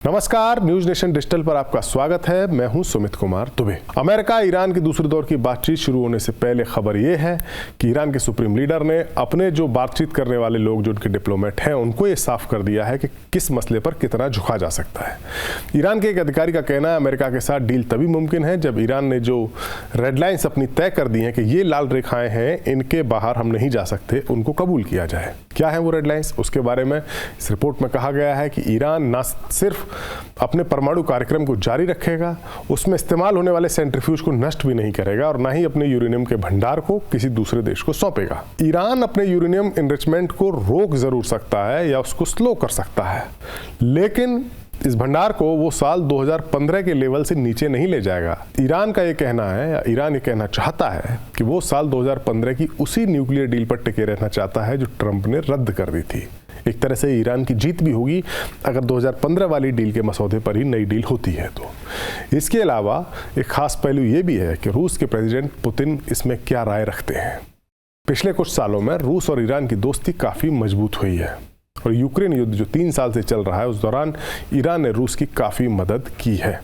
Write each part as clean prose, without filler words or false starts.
नमस्कार, news nation digital पर आपका स्वागत है। मैं हूं सुमित कुमार दुबे। अमेरिका ईरान के दूसरे दौर की बातचीत शुरू होने से पहले खबर यह है कि ईरान के सुप्रीम लीडर ने अपने जो बातचीत करने वाले लोग, जो उनके डिप्लोमेट हैं, उनको ये साफ कर दिया है कि किस मसले पर कितना झुका जा सकता है। ईरान के एक अधिकारी का कहना है अमेरिका के साथ डील तभी मुमकिन है जब ईरान ने जो रेड लाइन्स अपनी तय कर दी हैं कि ये लाल रेखाएं हैं, इनके बाहर हम नहीं जा सकते, उनको कबूल किया जाए। क्या है वो रेड लाइन्स, उसके बारे में इस रिपोर्ट में कहा गया है कि ईरान न सिर्फ अपने परमाणु कार्यक्रम को जारी रखेगा, उसमें इस्तेमाल होने वाले सेंट्रीफ्यूज को नष्ट भी नहीं करेगा और ना ही अपने यूरेनियम के भंडार को किसी दूसरे देश को सौंपेगा। ईरान अपने यूरेनियम एनरिचमेंट को रोक जरूर सकता है या उसको स्लो कर सकता है, लेकिन इस भंडार को वो साल 2015 के लेवल से नीचे नहीं ले जाएगा। ईरान का ये कहना है, या ईरान ये कहना चाहता है कि वो साल 2015 की उसी न्यूक्लियर डील पर टिके रहना चाहता है जो ट्रंप ने रद्द कर दी थी। एक तरह से ईरान की जीत भी होगी अगर 2015 वाली डील के मसौदे पर ही नई डील होती है तो। इसके अलावा एक खास पहलू ये भी है कि रूस के प्रेसिडेंट पुतिन इसमें क्या राय रखते हैं। पिछले कुछ सालों में रूस और ईरान की दोस्ती काफ़ी मजबूत हुई है और यूक्रेन युद्ध जो 3 साल से चल रहा है, उस दौरान ईरान ने रूस की काफ़ी मदद की है।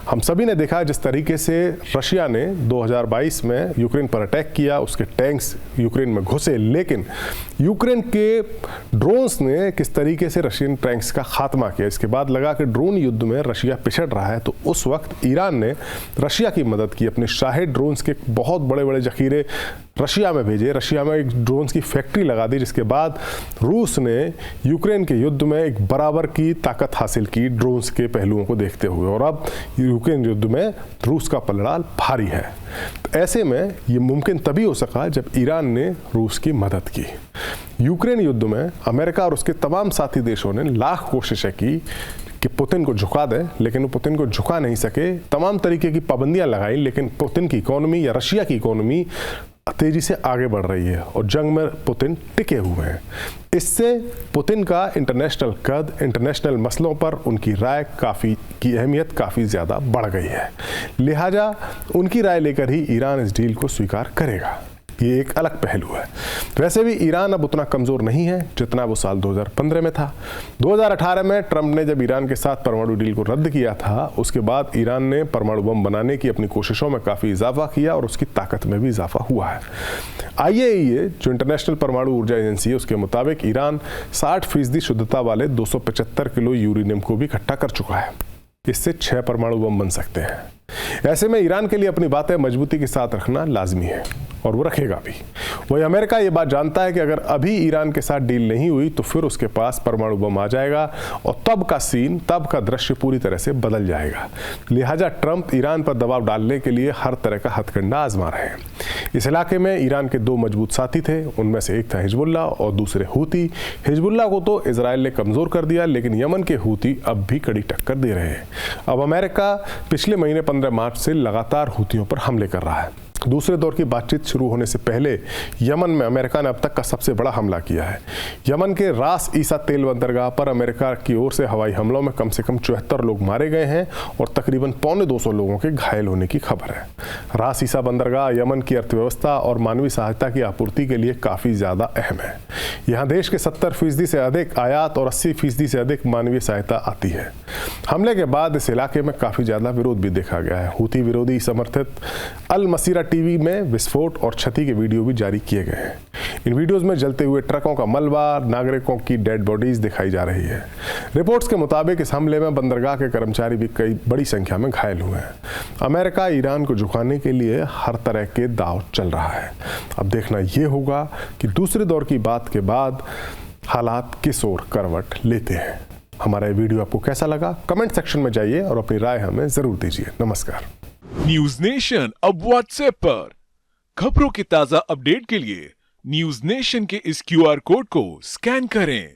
हम सभी ने देखा जिस तरीके से रशिया ने 2022 में यूक्रेन पर अटैक किया, उसके टैंक्स यूक्रेन में घुसे, लेकिन यूक्रेन के ड्रोन्स ने किस तरीके से रशियन टैंक्स का खात्मा किया। इसके बाद लगा कि ड्रोन युद्ध में रशिया पिछड़ रहा है, तो उस वक्त ईरान ने रशिया की मदद की, अपने शाहिद ड्रोन्स के बहुत बड़े बड़े जखीरे रशिया में भेजे, रशिया में एक ड्रोन्स की फैक्ट्री लगा दी, जिसके बाद रूस ने यूक्रेन के युद्ध में एक बराबर की ताकत हासिल की ड्रोन्स के पहलुओं को देखते हुए, और अब यूक्रेन युद्ध में रूस का पलड़ा भारी है। तो ऐसे में ये मुमकिन तभी हो सका जब ईरान ने रूस की मदद की। यूक्रेन युद्ध में अमेरिका और उसके तमाम साथी देशों ने लाख कोशिशें की कि पुतिन को झुका दें, लेकिन वो पुतिन को झुका नहीं सके। तमाम तरीके की पाबंदियां लगाई, लेकिन पुतिन की इकोनॉमी या रशिया की इकोनॉमी तेजी से आगे बढ़ रही है और जंग में पुतिन टिके हुए हैं। इससे पुतिन का इंटरनेशनल कद, इंटरनेशनल मसलों पर उनकी राय की अहमियत काफ़ी ज़्यादा बढ़ गई है। लिहाजा उनकी राय लेकर ही ईरान इस डील को स्वीकार करेगा। ये एक अलग पहलू है। वैसे भी ईरान अब उतना कमज़ोर नहीं है जितना वो साल 2015 में था। 2018 में ट्रंप ने जब ईरान के साथ परमाणु डील को रद्द किया था, उसके बाद ईरान ने परमाणु बम बनाने की अपनी कोशिशों में काफ़ी इजाफा किया और उसकी ताकत में भी इजाफा हुआ है। IAEA जो इंटरनेशनल परमाणु ऊर्जा एजेंसी है, उसके मुताबिक ईरान 60% शुद्धता वाले 275 किलो यूरेनियम को भी इकट्ठा कर चुका है। इससे 6 परमाणु बम बन सकते हैं। ऐसे में ईरान के लिए अपनी बातें मजबूती के साथ रखना लाजमी है और वो रखेगा भी। वही अमेरिका ये बात जानता है कि अगर अभी ईरान के साथ डील नहीं हुई तो फिर उसके पास परमाणु बम आ जाएगा और तब का दृश्य पूरी तरह से बदल जाएगा। लिहाजा ट्रंप ईरान पर दबाव डालने के लिए हर तरह का हथकंडा आजमा रहे हैं। इस इलाके में ईरान के 2 मजबूत साथी थे, उनमें से एक था हिजबुल्लाह और दूसरे हूती। हिजबुल्लाह को तो इजराइल ने कमज़ोर कर दिया, लेकिन यमन के हूती अब भी कड़ी टक्कर दे रहे हैं। अब अमेरिका पिछले महीने 15 मार्च से लगातार हूतियों पर हमले कर रहा है। दूसरे दौर की बातचीत शुरू होने से पहले यमन में अमेरिका ने अब तक का सबसे बड़ा हमला किया है। यमन के रास ईसा तेल बंदरगाह पर अमेरिका की ओर से हवाई हमलों में कम से कम 74 लोग मारे गए हैं और तकरीबन 250 लोगों के घायल होने की खबर है। रास ईसा बंदरगाह यमन की अर्थव्यवस्था और मानवीय सहायता की आपूर्ति के लिए काफ़ी ज़्यादा अहम है। यहाँ देश के 70% से अधिक आयात और 80% से अधिक मानवीय सहायता आती है। हमले के बाद इस इलाके में काफ़ी ज़्यादा विरोध भी देखा गया है। हूती विरोधी समर्थित अल मसीरा टीवी में विस्फोट और क्षति के वीडियो भी जारी किए गए हैं। इन वीडियोस में जलते हुए ट्रकों का मलबा, नागरिकों की डेड बॉडीज दिखाई जा रही है। रिपोर्ट्स के मुताबिक इस हमले में बंदरगाह के कर्मचारी भी कई बड़ी संख्या में घायल हुए हैं। अमेरिका ईरान को झुकाने के लिए हर तरह के दांव चल रहा है। अब देखना यह होगा कि दूसरे दौर की बात के बाद हालात किस ओर करवट लेते हैं। हमारा ये वीडियो आपको कैसा लगा, कमेंट सेक्शन में जाइए और अपनी राय हमें जरूर दीजिए। नमस्कार। न्यूज नेशन अब व्हाट्सएप पर खबरों के ताजा अपडेट के लिए न्यूज नेशन के इस QR कोड को स्कैन करें।